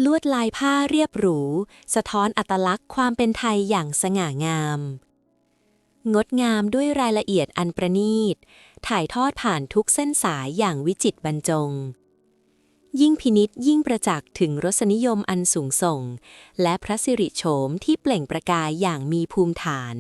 ลวดลายผ้าเรียบหรูสะท้อนอัตลักษณ์ความเป็นไทยอย่างสง่างามงดงามด้วยรายละเอียดอันประณีตถ่ายทอดผ่านทุกเส้นสายอย่างวิจิตรบรรจงยิ่งพินิจยิ่งประจักษ์ถึงรสนิยมอันสูงส่งและพระสิริโฉมที่เปล่งประกายอย่างมีภูมิฐาน